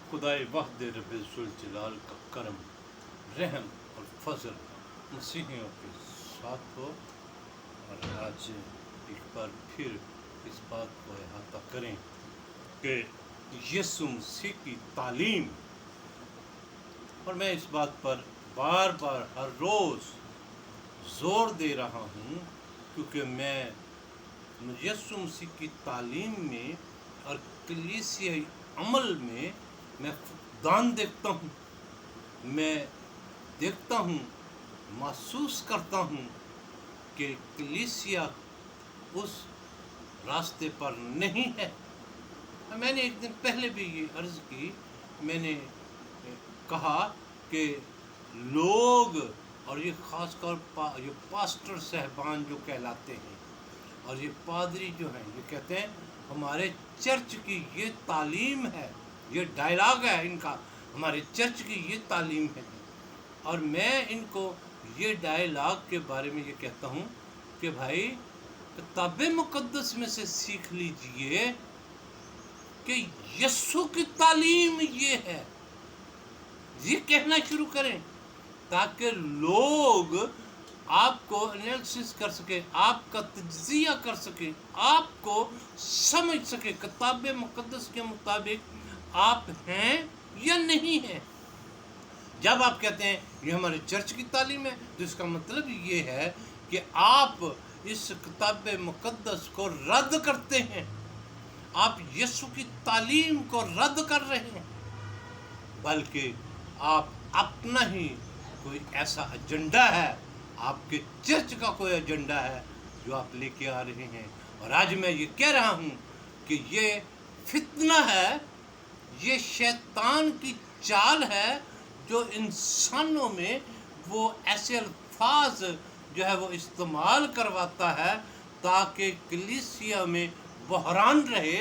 खुदाए वहद रब्बिल जुल जलाल का करम, रहम और फजल मसीहियों के साथ हो। और आज एक बार फिर इस बात को अहाता करें कि यीशु मसीह की तालीम, और मैं इस बात पर बार बार हर रोज़ ज़ोर दे रहा हूँ, क्योंकि मैं यीशु मसीह की तालीम में और कलीसियाई अमल में मैं फुक़दान देखता हूँ। मैं देखता हूँ, महसूस करता हूँ कि कलीसिया उस रास्ते पर नहीं है। मैंने एक दिन पहले भी ये अर्ज़ की, मैंने कहा कि लोग, और ये ख़ासकर ये पास्टर साहबान जो कहलाते हैं और ये पादरी जो हैं, ये कहते हैं हमारे चर्च की ये तालीम है, ये डायलॉग है इनका, हमारे चर्च की ये तालीम है। और मैं इनको ये डायलॉग के बारे में ये कहता हूँ कि भाई किताब मुक़द्दस में से सीख लीजिए कि यीशु की तालीम ये है, ये कहना शुरू करें ताकि लोग आपको एनालिसिस कर सके, आपका तज्जिया कर सके, आपको समझ सके किताब मुक़द्दस के मुताबिक आप हैं या नहीं हैं। जब आप कहते हैं ये हमारे चर्च की तालीम है, तो इसका मतलब ये है कि आप इस किताब मुक़द्दस को रद्द करते हैं, आप यीशु की तालीम को रद्द कर रहे हैं, बल्कि आप अपना ही कोई ऐसा एजेंडा है, आपके चर्च का कोई एजेंडा है जो आप लेके आ रहे हैं। और आज मैं ये कह रहा हूँ कि ये फितना है, ये शैतान की चाल है जो इंसानों में वो ऐसे अल्फाज जो है वो इस्तेमाल करवाता है ताकि कलीसिया में बहरान रहे,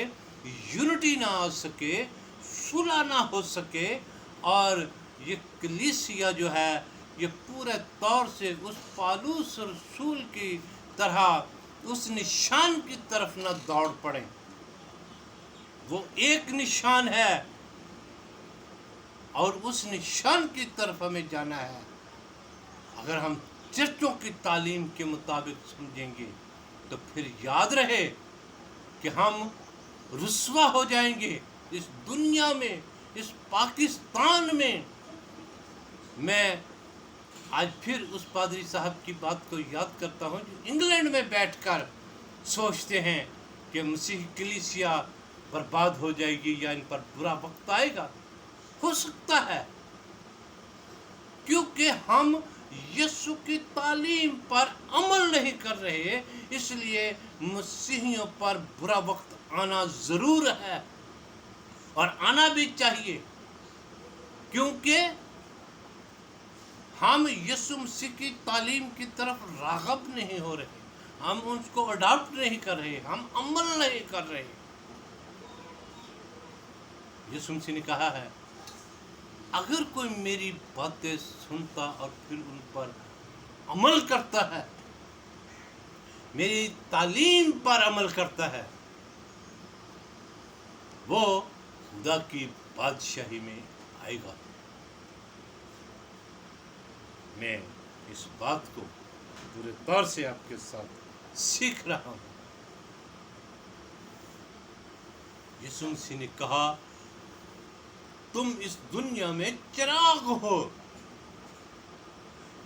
यूनिटी ना आ सके, सुलह ना हो सके, और ये कलीसिया जो है ये पूरे तौर से उस पालूस रसूल की तरह उस निशान की तरफ न दौड़ पड़े। वो एक निशान है और उस निशान की तरफ हमें जाना है। अगर हम चर्चों की तालीम के मुताबिक समझेंगे तो फिर याद रहे कि हम रुस्वा हो जाएंगे इस दुनिया में, इस पाकिस्तान में। मैं आज फिर उस पादरी साहब की बात को याद करता हूँ जो इंग्लैंड में बैठकर सोचते हैं कि मसीह कलीसिया बर्बाद हो जाएगी या इन पर बुरा वक्त आएगा। हो सकता है, क्योंकि हम यीशु की तालीम पर अमल नहीं कर रहे, इसलिए मसीहियों पर बुरा वक्त आना ज़रूर है और आना भी चाहिए, क्योंकि हम यीशु मसीह की तालीम की तरफ राग़ब नहीं हो रहे, हम उसको अडॉप्ट नहीं कर रहे, हम अमल नहीं कर रहे। यीशु मसीह ने कहा है, अगर कोई मेरी बातें सुनता और फिर उन पर अमल करता है, मेरी तालीम पर अमल करता है, वो खुदा की बादशाही में आएगा। मैं इस बात को पूरे तौर से आपके साथ सीख रहा हूँ। यीशु मसीह ने कहा, तुम इस दुनिया में चिराग हो।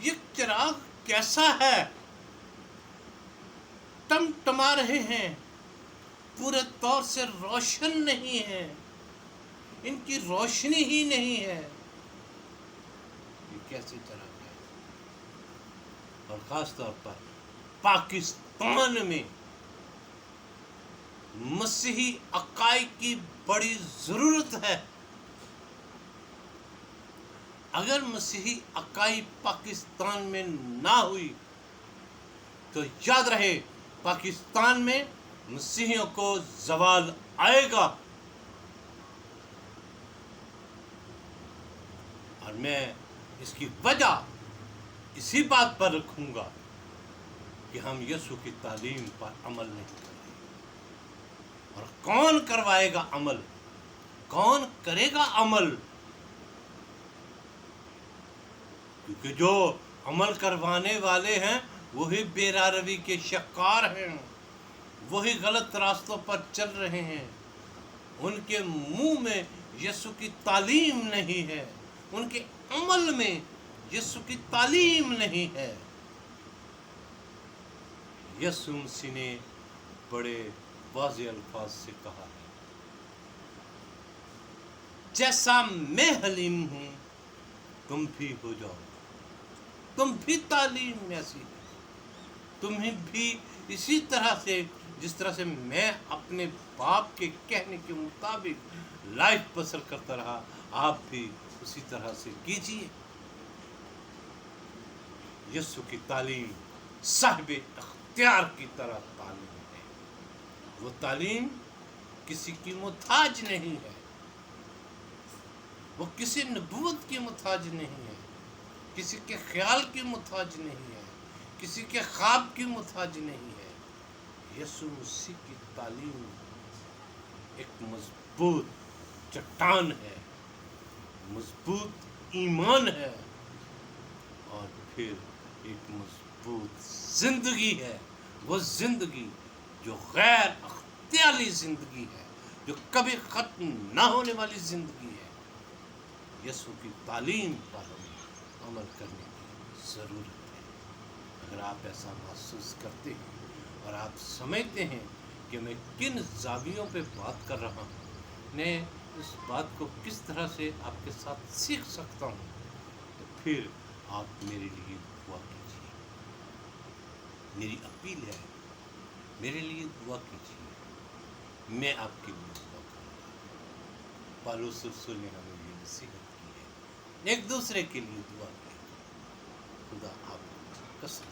ये चिराग कैसा है? टमटमा रहे हैं, पूरे तौर से रोशन नहीं है, इनकी रोशनी ही नहीं है। ये कैसे चिराग है? और ख़ास तौर पर पाकिस्तान में मसीही अकाई की बड़ी ज़रूरत है। अगर मसीही अकाई पाकिस्तान में ना हुई तो याद रहे पाकिस्तान में मसीहियों को ज़वाल आएगा। और मैं इसकी वजह इसी बात पर रखूँगा कि हम यीशु की तालीम पर अमल नहीं कर रहे। और कौन करवाएगा अमल? کون کرے گا عمل؟ کیونکہ جو عمل کروانے والے ہیں وہی بیراروی کے شکار ہیں، وہی غلط راستوں پر چل رہے ہیں، ان کے منہ میں یسوع کی تعلیم نہیں ہے، ان کے عمل میں یسوع کی تعلیم نہیں ہے۔ یسوع مسیح نے بڑے واضح الفاظ سے کہا ہے، جیسا میں حلیم ہوں تم بھی ہو جاؤ، تم بھی تعلیم میں ایسی ہے، تمہیں بھی اسی طرح سے جس طرح سے میں اپنے باپ کے کہنے کے مطابق لائف بسر کرتا رہا، آپ بھی اسی طرح سے کیجیے۔ یسوع کی تعلیم صاحب اختیار کی طرح تعلیم ہے، وہ تعلیم کسی کی محتاج نہیں ہے، وہ کسی نبوت کی محتاج نہیں ہے، کسی کے خیال کی محتاج نہیں ہے، کسی کے خواب کی محتاج نہیں ہے۔ یسوع مسیح کی تعلیم ایک مضبوط چٹان ہے، مضبوط ایمان ہے، اور پھر ایک مضبوط زندگی ہے، وہ زندگی جو غیر اختیاری زندگی ہے، جو کبھی ختم نہ ہونے والی زندگی ہے۔ یسوع کی تعلیم پر ہمیں عمل کرنے کی ضرورت ہے۔ اگر آپ ایسا محسوس کرتے ہیں اور آپ سمجھتے ہیں کہ میں کن زاویوں پہ بات کر رہا ہوں، میں اس بات کو کس طرح سے آپ کے ساتھ سیکھ سکتا ہوں، تو پھر آپ میرے لیے دعا کیجیے۔ میری اپیل ہے، میرے لیے دعا کیجیے، میں آپ کے لیے دعا کروں گا۔ پالوس رسول نے ہمیں یہ نصیحت کی ہے، ایک دوسرے کے لیے دعا کی۔ خدا آپ کو کثرت